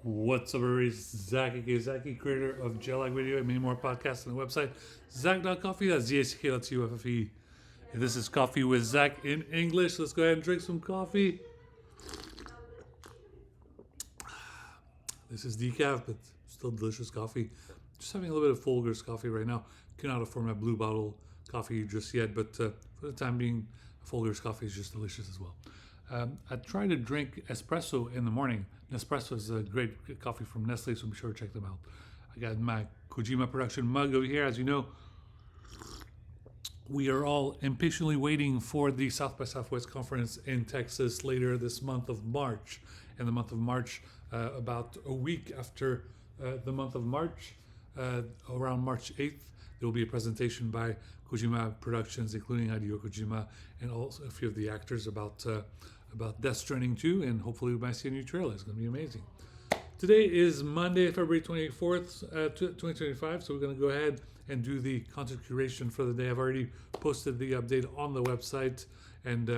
What's up, everybody? Zack, aka Zacky, creator of Jellag Video and many more podcasts on the website, Zack.coffee. That's ZACK.UFFE. And this is Coffee with Zack in English. Let's go ahead and drink some coffee. This is decaf, but still delicious coffee. Just having a little bit of Folgers coffee right now. Cannot afford my blue bottle coffee just yet, but for the time being, Folgers coffee is just delicious as well. I try to drink espresso in the morning. Nespresso is a great coffee from Nestle, so be sure to check them out. I got my Kojima production mug over here. As you know, we are all impatiently waiting for the South by Southwest conference in Texas later this month of March. In the month of March, about a week after the month of March, around March 8th, there will be a presentation by Kojima Productions, including Hideo Kojima and also a few of the actors about Death Stranding 2, and hopefully we might see a new trailer. It's going to be amazing. Today is Monday, February 24th, 2025, so we're going to go ahead and do the content curation for the day. I've already posted the update on the website, and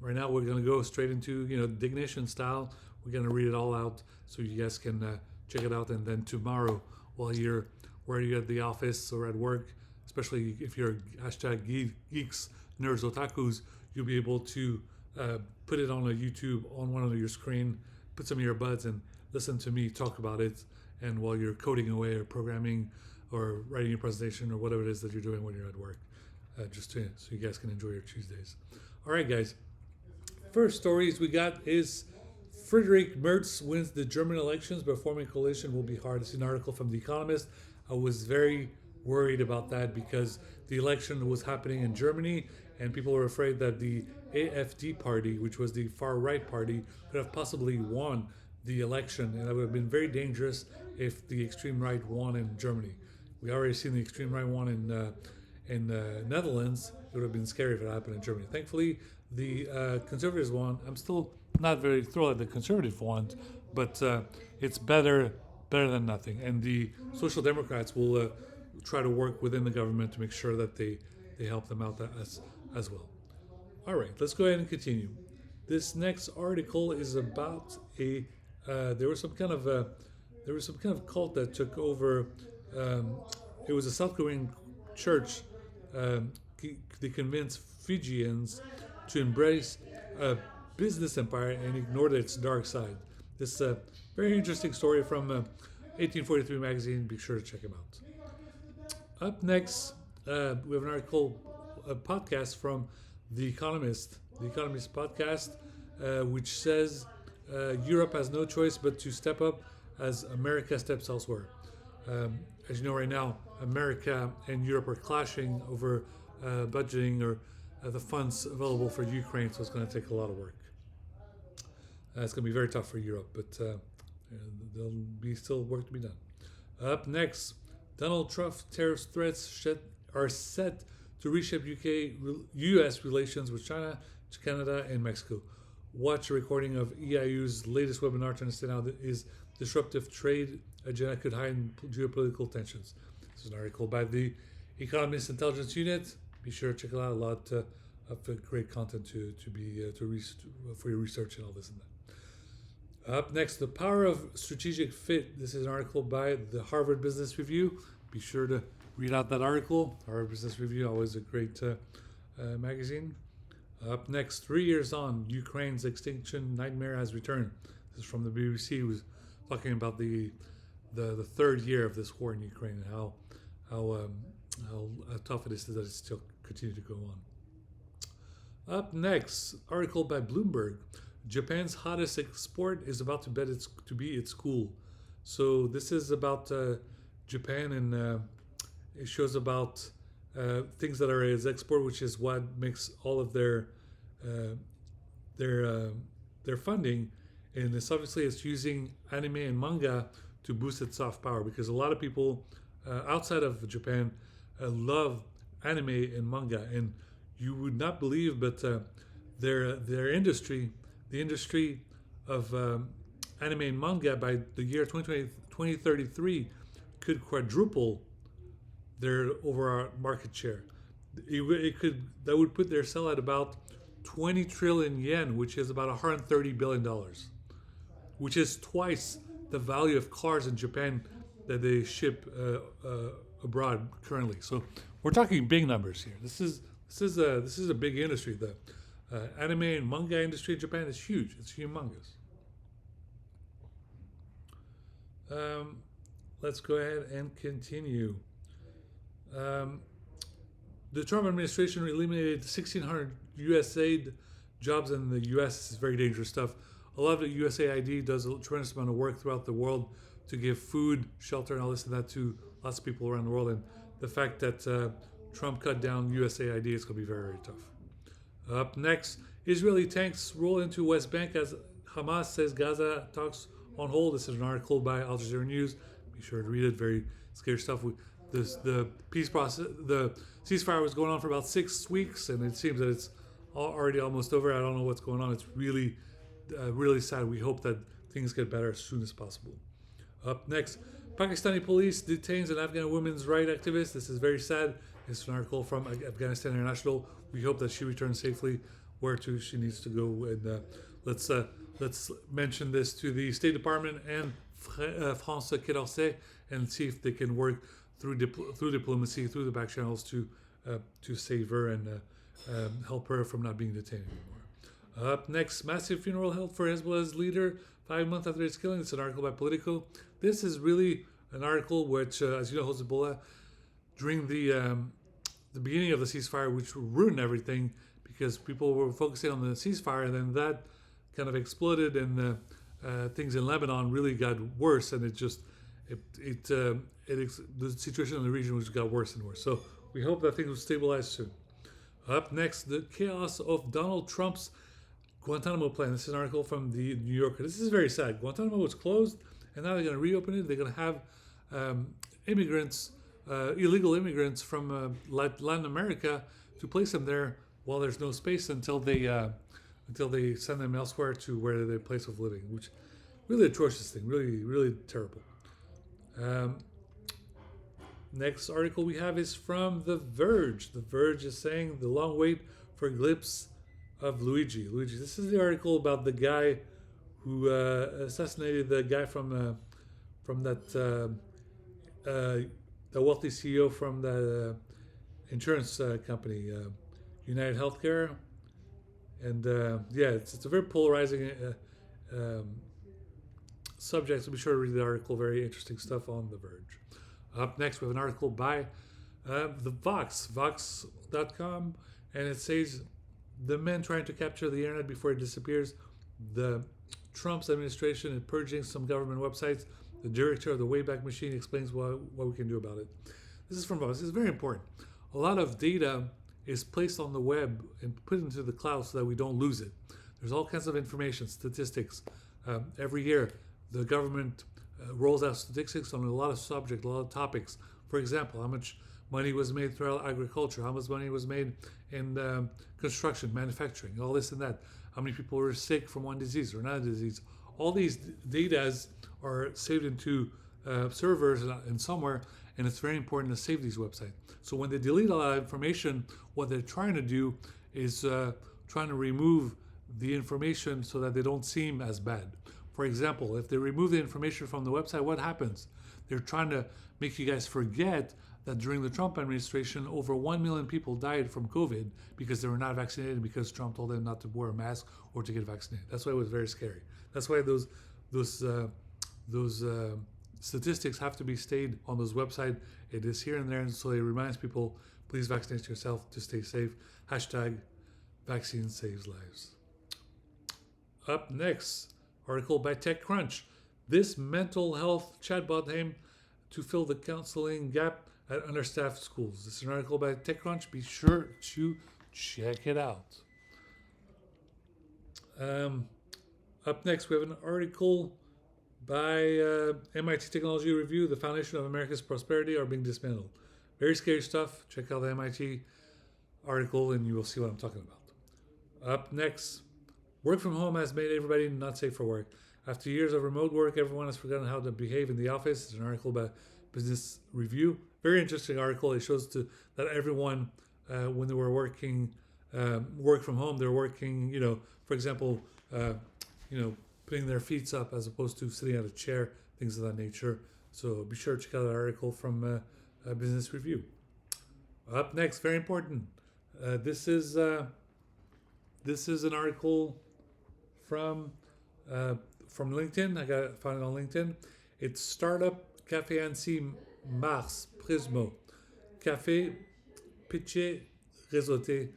right now we're going to go straight into, Dignition style. We're going to read it all out so you guys can check it out, and then tomorrow, while you're at the office or at work, especially if you're hashtag geeks, nerds, otakus, you'll be able to put it on a YouTube on one of your screen, put some earbuds and listen to me talk about it. And while you're coding away or programming or writing your presentation or whatever it is that you're doing when you're at work, so you guys can enjoy your Tuesdays. All right, guys. First stories we got is Friedrich Merz wins the German elections, but forming a coalition will be hard. It's an article from The Economist. I was very worried about that because the election was happening in Germany, and people were afraid that the AfD party, which was the far right party, could have possibly won the election, and that would have been very dangerous if the extreme right won in Germany. We already seen the extreme right won in Netherlands. It would have been scary if it happened in Germany. Thankfully, the conservatives won. I'm still not very thrilled that the conservative won, but it's better than nothing. And the Social Democrats will try to work within the government to make sure that they help them out as well. All right, let's go ahead and continue. This next article is about there was some kind of cult that took over. It was a South Korean church. They convinced Fijians to embrace a business empire and ignored its dark side. This very interesting story from 1843 magazine. Be sure to check them out. Up next, we have an article, a podcast from The Economist podcast, which says Europe has no choice but to step up as America steps elsewhere. As you know, right now, America and Europe are clashing over budgeting or the funds available for Ukraine, so it's going to take a lot of work. It's going to be very tough for Europe, but there'll be still work to be done. Up next, Donald Trump tariff threats are set to reshape U.S. relations with China, Canada, and Mexico. Watch a recording of EIU's latest webinar to understand how is disruptive trade agenda could heighten geopolitical tensions. This is an article by the Economist Intelligence Unit. Be sure to check it out. A lot of great content for your research and all this and that. Up next, the power of strategic fit. This is an article by the Harvard Business Review. Be sure to read out that article. Harvard Business Review, always a great magazine. Up next, 3 years on, Ukraine's extinction nightmare has returned. This is from the BBC, who's talking about the third year of this war in Ukraine and how tough it is that it still continues to go on. Up next, article by Bloomberg. Japan's hottest export is about to be its cool. So this is about Japan, and it shows about things that are its export, which is what makes all of their funding, and it's using anime and manga to boost its soft power, because a lot of people outside of Japan love anime and manga, and you would not believe, but their industry, the industry of anime and manga, by the year 2033 could quadruple their overall market share. That would put their sell at about 20 trillion yen, which is about $130 billion, which is twice the value of cars in Japan that they ship abroad currently. So we're talking big numbers here. This is a big industry. The anime and manga industry in Japan is huge. It's humongous. Um, let's go ahead and continue. Um, the Trump administration eliminated 1,600 USAID jobs in the U.S. This is very dangerous stuff. A lot of the USAID does a tremendous amount of work throughout the world to give food, shelter, and all this and that to lots of people around the world. And the fact that Trump cut down USAID is going to be very, very tough. Up next, Israeli tanks roll into West Bank as Hamas says Gaza talks on hold. This is an article by Al Jazeera News. Be sure to read it. Very scary stuff. The peace process, the ceasefire was going on for about 6 weeks, and it seems that it's already almost over. I don't know what's going on. It's really, really sad. We hope that things get better as soon as possible. Up next, Pakistani police detains an Afghan women's rights activist. This is very sad. It's an article from Afghanistan International. We hope that she returns safely where to she needs to go. And let's mention this to the State Department and France Quai and see if they can work through diplomacy, through the back channels to save her and help her from not being detained anymore. Up next, massive funeral held for Hezbollah's leader 5 months after his killing. It's an article by Politico. This is really an article which, as you know, Hezbollah, during the beginning of the ceasefire, which ruined everything because people were focusing on the ceasefire, and then that kind of exploded, and things in Lebanon really got worse, and the situation in the region just got worse and worse. So we hope that things will stabilize soon. Up next, the chaos of Donald Trump's Guantanamo plan. This is an article from the New Yorker. This is very sad. Guantanamo was closed, and now they're going to reopen it. They're going to have immigrants, illegal immigrants from Latin America, to place them there while there's no space until they send them elsewhere to where their place of living. Which really atrocious thing. Really, really terrible. Next article we have is from The Verge. The Verge is saying the long wait for a glimpse of Luigi. This is the article about the guy who assassinated the guy from that the wealthy CEO from the insurance company, United Healthcare. And it's a very polarizing subject, so be sure to read the article. Very interesting stuff on The Verge. Up next, we have an article by the Vox.com, and it says the men trying to capture the internet before it disappears. The Trump's administration is purging some government websites. The director of the Wayback Machine explains what we can do about it. This is from Vox. This is very important. A lot of data is placed on the web and put into the cloud so that we don't lose it. There's all kinds of information, statistics. Every year, the government rolls out statistics on a lot of subjects, a lot of topics. For example, how much money was made throughout agriculture, how much money was made in construction, manufacturing, all this and that. How many people were sick from one disease or another disease. All these data are saved into servers and somewhere, and it's very important to save these websites. So when they delete a lot of information, what they're trying to do is trying to remove the information so that they don't seem as bad. For example, if they remove the information from the website, what happens? They're trying to make you guys forget that during the Trump administration, over 1 million people died from COVID because they were not vaccinated, because Trump told them not to wear a mask or to get vaccinated. That's why it was very scary. That's why those statistics have to be stayed on those websites. It is here and there, and so it reminds people, please vaccinate yourself to stay safe. Hashtag vaccine saves lives. Up next, article by TechCrunch. This mental health chatbot aimed to fill the counseling gap at understaffed schools. This is an article by TechCrunch. Be sure to check it out. Up next, we have an article by MIT Technology Review. The foundation of America's prosperity are being dismantled. Very scary stuff. Check out the MIT article and you will see what I'm talking about. Up next, work from home has made everybody not safe for work. After years of remote work, everyone has forgotten how to behave in the office. It's an article by Business Review. Very interesting article. It shows that everyone, when they were working, work from home, they're working, for example, putting their feet up as opposed to sitting at a chair, things of that nature. So be sure to check out that article from Business Review. Up next, very important. This is an article from LinkedIn. Found it on LinkedIn. It's Startup Café Annecy Mars Prismo Café Pitché Réseauté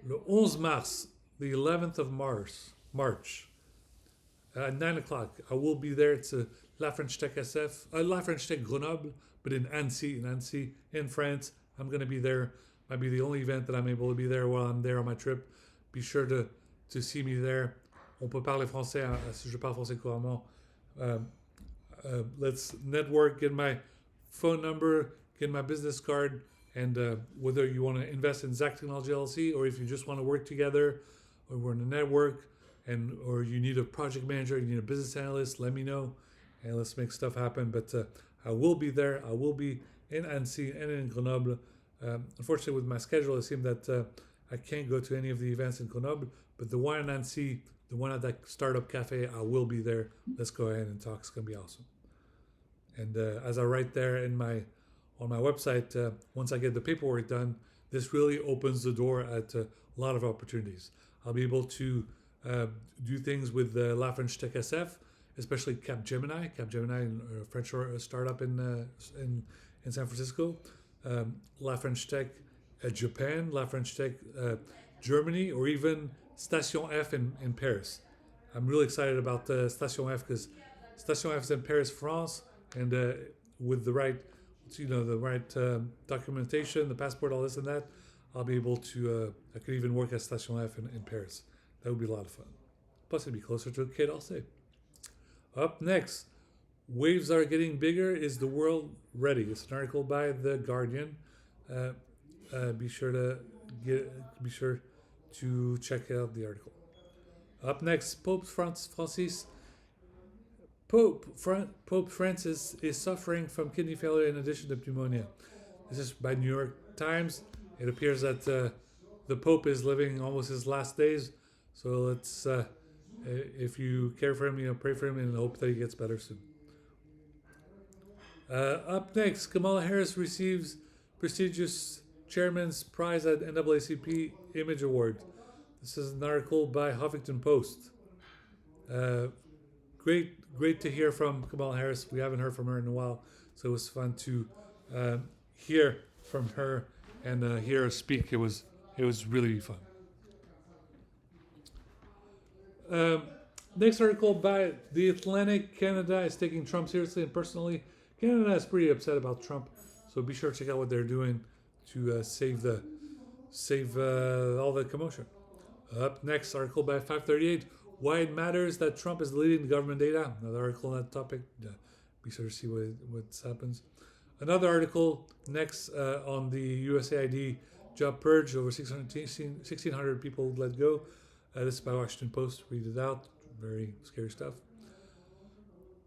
le 11 mars, the 11th of March at 9 o'clock. I will be there. It's a La French Tech SF, La French Tech Grenoble, but in Annecy, in France. I'm going to be there. Might be the only event that I'm able to be there while I'm there on my trip. Be sure to see me there. On peut parler français, si je parle français couramment. Let's network, get my phone number, get my business card, and whether you want to invest in Zack Technology LLC or if you just want to work together or we're in a network or you need a project manager, you need a business analyst, let me know and let's make stuff happen. But I will be there. I will be in Annecy and in Grenoble. Unfortunately, with my schedule, it seems that I can't go to any of the events in Grenoble, but the one in Annecy, the one at that startup cafe, I will be there. Let's go ahead and talk. It's going to be awesome. And as I write there on my website, once I get the paperwork done, this really opens the door at a lot of opportunities. I'll be able to do things with La French Tech SF, especially Capgemini, a French startup in San Francisco. La French Tech Japan, La French Tech Germany, or even Station F in Paris. I'm really excited about Station F because Station F is in Paris, France, and with the right, documentation, the passport, all this and that, I'll be able to. I could even work at Station F in Paris. That would be a lot of fun. Plus, it'd be closer to a kid. I'll say. Up next, waves are getting bigger. Is the world ready? It's an article by The Guardian. Be sure to check out the article. Up next, Pope Francis is suffering from kidney failure in addition to pneumonia. This is by New York Times. It appears that the Pope is living almost his last days. So let's, if you care for him, pray for him and hope that he gets better soon. Up next, Kamala Harris receives prestigious Chairman's Prize at NAACP Image Award. This is an article by Huffington Post. Great to hear from Kamala Harris. We haven't heard from her in a while, so it was fun to hear from her and hear her speak. It was really fun. Next article by The Atlantic. Canada is taking Trump seriously and personally. Canada is pretty upset about Trump, so be sure to check out what they're doing to save all the commotion. Up next, article by 538. Why it matters that Trump is deleting the government data. Another article on that topic. Be sure to see what happens. Another article next on the USAID job purge. Over 1,600 people let go. This is by Washington Post. Read it out. Very scary stuff.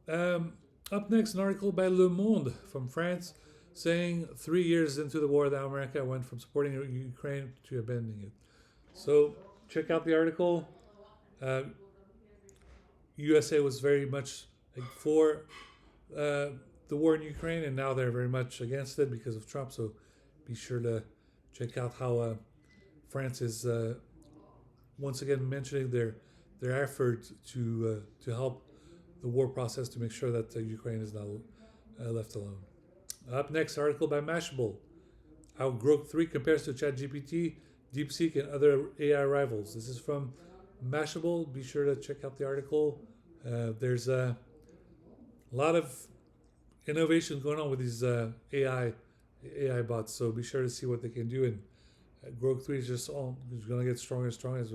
Up next, an article by Le Monde from France saying 3 years into the war that America went from supporting Ukraine to abandoning it. So check out the article. USA was very much for the war in Ukraine, and now they're very much against it because of Trump. So be sure to check out how France is once again mentioning their effort to help the war process to make sure that Ukraine is not left alone. Up next, article by Mashable. How Grok 3 compares to ChatGPT, DeepSeek, and other AI rivals. This is from Mashable. Be sure to check out the article. There's a lot of innovation going on with these AI bots, so be sure to see what they can do. And Grok 3 is just going to get stronger and stronger. It's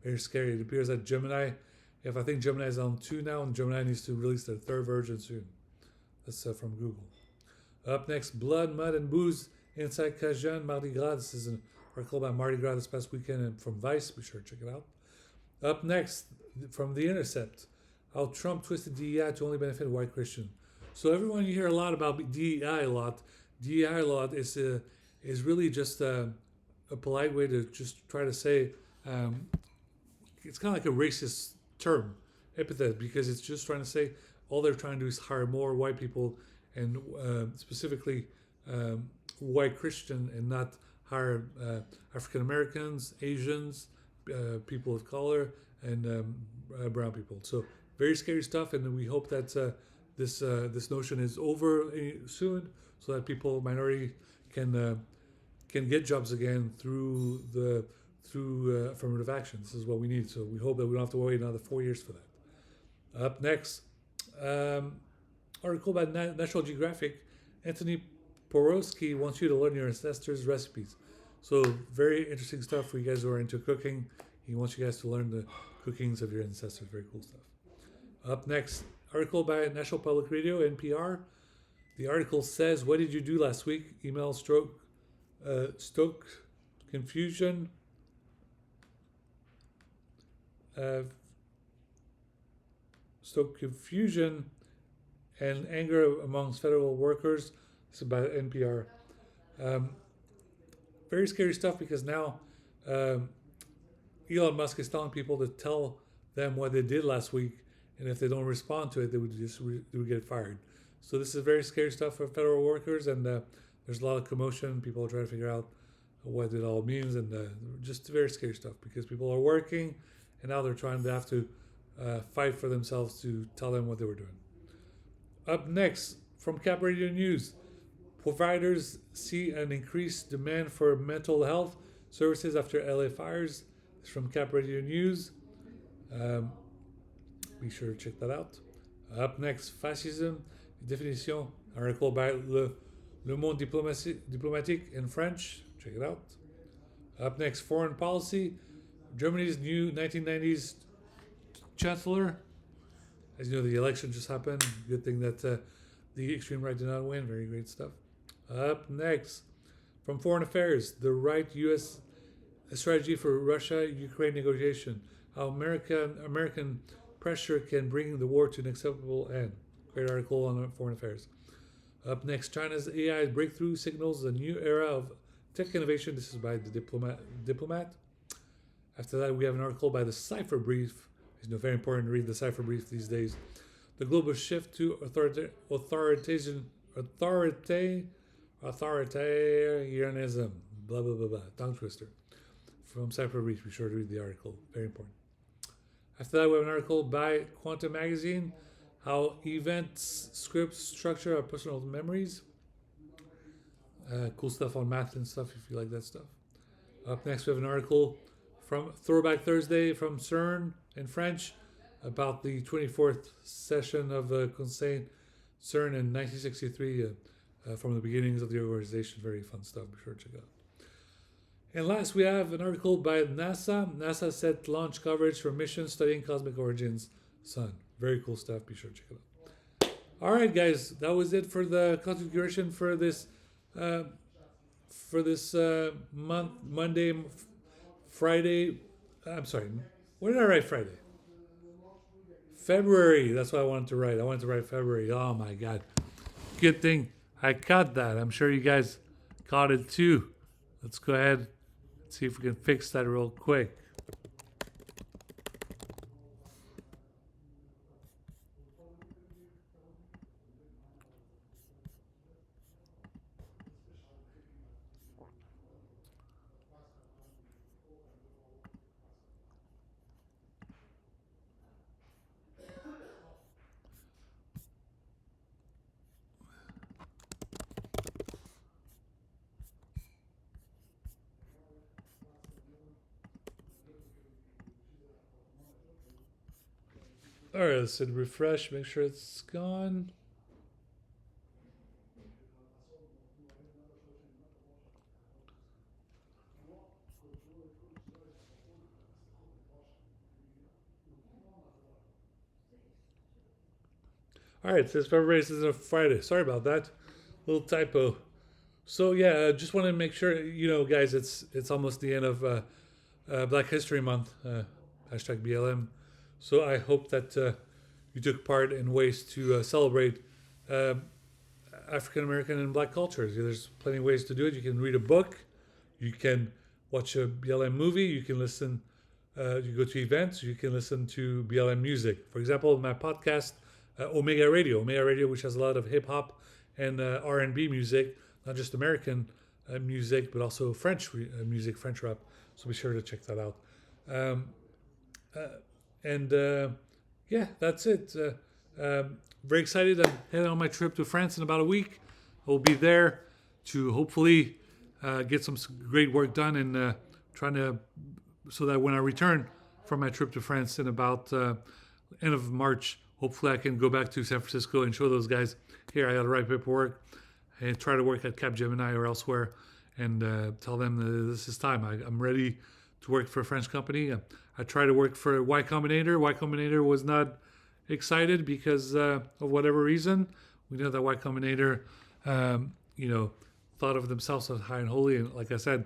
very scary. It appears that Gemini, I think Gemini is on 2 now, and Gemini needs to release their 3rd version soon. That's from Google. Up next, Blood, Mud, and Booze inside Cajun Mardi Gras. This is an article about Mardi Gras this past weekend and from Vice. Be sure to check it out. Up next, from The Intercept, how Trump twisted DEI to only benefit white Christian. So everyone, you hear a lot about DEI a lot. DEI a lot is really just a polite way to just try to say it's kind of like a racist term. epithet because it's just trying to say all they're trying to do is hire more white people and specifically white Christian and not hire African Americans, Asians, people of color, and brown people. So very scary stuff, and we hope that this notion is over soon, so that people minority can can get jobs again through affirmative action. This is what we need. So we hope that we don't have to wait another 4 years for that. Up next, um, article by National Geographic. Anthony Porowski wants you to learn your ancestors' recipes. So very interesting stuff for you guys who are into cooking. He wants you guys to learn the cookings of your ancestors. Very cool stuff. Up next, article by National Public Radio, NPR. The article says, "What did you do last week? Email stoke confusion, uh, stoke confusion and anger amongst federal workers." This is by NPR. Um, Very scary stuff because now Elon Musk is telling people to tell them what they did last week, and if they don't respond to it, they would get fired. So this is very scary stuff for federal workers, and there's a lot of commotion. People are trying to figure out what it all means, and just very scary stuff because people are working, and now they're trying to have to fight for themselves to tell them what they were doing. Up next, from Cap Radio News, providers see an increased demand for mental health services after LA fires. It's from Cap Radio News. Be sure to check that out. Up next, fascism, définition, article by Le Monde Diplomatique in French. Check it out. Up next, foreign policy, Germany's new 1990s chancellor. As you know, the election just happened. Good thing that the extreme right did not win. Very great stuff. Up next, from Foreign Affairs, the right U.S. strategy for Russia-Ukraine negotiation. How American pressure can bring the war to an acceptable end. Great article on Foreign Affairs. Up next, China's AI breakthrough signals a new era of tech innovation. This is by the Diplomat. After that, we have an article by the Cipher Brief. It's very important to read the Cipher Brief these days. The global shift to authoritarianism. Blah, blah, blah, blah. Tongue twister. From Cipher Brief. Be sure to read the article. Very important. After that, we have an article by Quantum Magazine. How events, scripts, structure our personal memories. Cool stuff on math and stuff if you like that stuff. Up next, we have an article from Throwback Thursday from CERN in French about the 24th session of the Conseil CERN in 1963 from the beginnings of the organization. Very fun stuff. Be sure to check it out. And last, we have an article by NASA. NASA set launch coverage for missions studying cosmic origins sun. Very cool stuff. Be sure to check it out. All right, guys, that was it for the configuration for this month, Monday, Friday. I'm sorry. What did I write Friday? February. That's what I wanted to write. I wanted to write February. Oh my God. Good thing I caught that. I'm sure you guys caught it too. Let's go ahead and see if we can fix that real quick. All right, let's hit refresh, make sure it's gone. All right, it says February is a Friday. Sorry about that. Little typo. So yeah, I just wanted to make sure, guys, it's almost the end of Black History Month, hashtag BLM. So I hope that you took part in ways to celebrate African American and Black cultures. There's plenty of ways to do it. You can read a book, you can watch a BLM movie, you can listen you go to events, you can listen to BLM music. For example, my podcast, Omega Radio, which has a lot of hip hop and R&B music, not just American music, but also French music, French rap. So be sure to check that out. Um, uh, and Yeah, that's it. Very excited. I'm heading on my trip to France in about a week. I will be there to hopefully get some great work done and trying to so that when I return from my trip to France in about end of March, hopefully I can go back to San Francisco and show those guys, here I got to write paperwork and try to work at Capgemini or elsewhere, and tell them that this is time. I'm ready to work for a French company. I tried to work for Y Combinator. Y Combinator was not excited because of whatever reason. We know that Y Combinator, thought of themselves as high and holy. And like I said,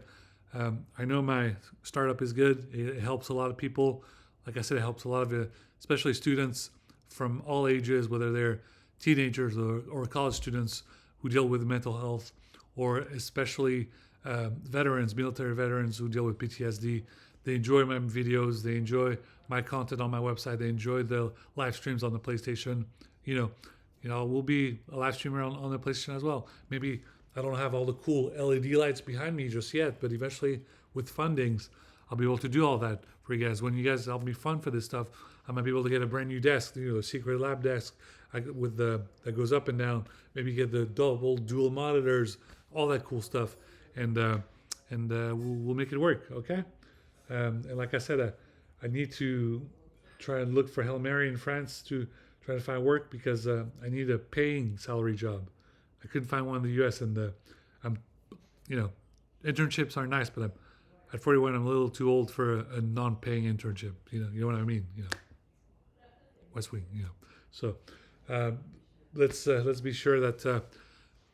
I know my startup is good. It helps a lot of people. Like I said, it helps a lot of, especially students from all ages, whether they're teenagers or college students who deal with mental health, or especially veterans, military veterans who deal with PTSD. They enjoy my videos. They enjoy my content on my website. They enjoy the live streams on the PlayStation. We'll be a live streamer on the PlayStation as well. Maybe I don't have all the cool LED lights behind me just yet, but eventually with fundings, I'll be able to do all that for you guys. When you guys help me fund for this stuff, I might be able to get a brand new desk, a secret lab desk that goes up and down. Maybe get the dual monitors, all that cool stuff, and we'll make it work. Okay. And like I said, I need to try and look for Hail Mary in France to try to find work because I need a paying salary job. I couldn't find one in the U.S. and internships are nice, but at 41, I'm a little too old for a non-paying internship. You know what I mean? West Wing. So let's be sure that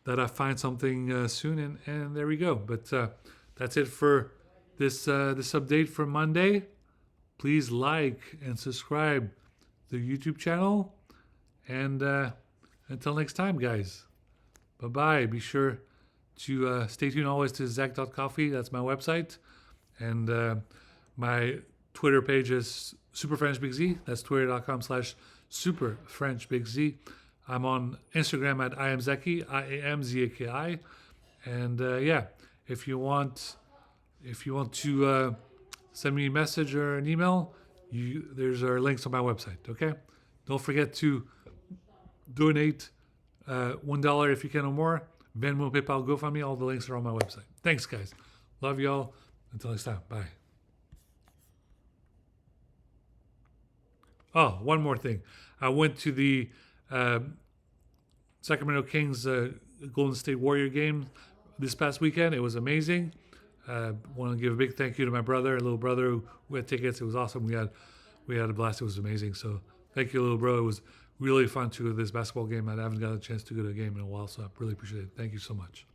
I find something soon, and there we go. But that's it for this update for Monday. Please like and subscribe to the YouTube channel, and until next time, guys. Bye-bye. Be sure to stay tuned always to Zack.coffee. That's my website. And my Twitter page is SuperFrenchBigZ. That's twitter.com/SuperFrenchBigZ. I'm on Instagram at IamZaki, IAMZAKI. And if you want to send me a message or an email, there's our links on my website. Okay? Don't forget to donate $1 if you can or more. Venmo, PayPal, GoFundMe. All the links are on my website. Thanks, guys. Love y'all. Until next time. Bye. Oh, one more thing. I went to the Sacramento Kings Golden State Warrior game this past weekend. It was amazing. Want to give a big thank you to my little brother who had tickets. It was awesome. We had a blast. It was amazing. So thank you, little bro. It was really fun to go to this basketball game. I haven't got a chance to go to a game in a while, so I really appreciate it. Thank you so much.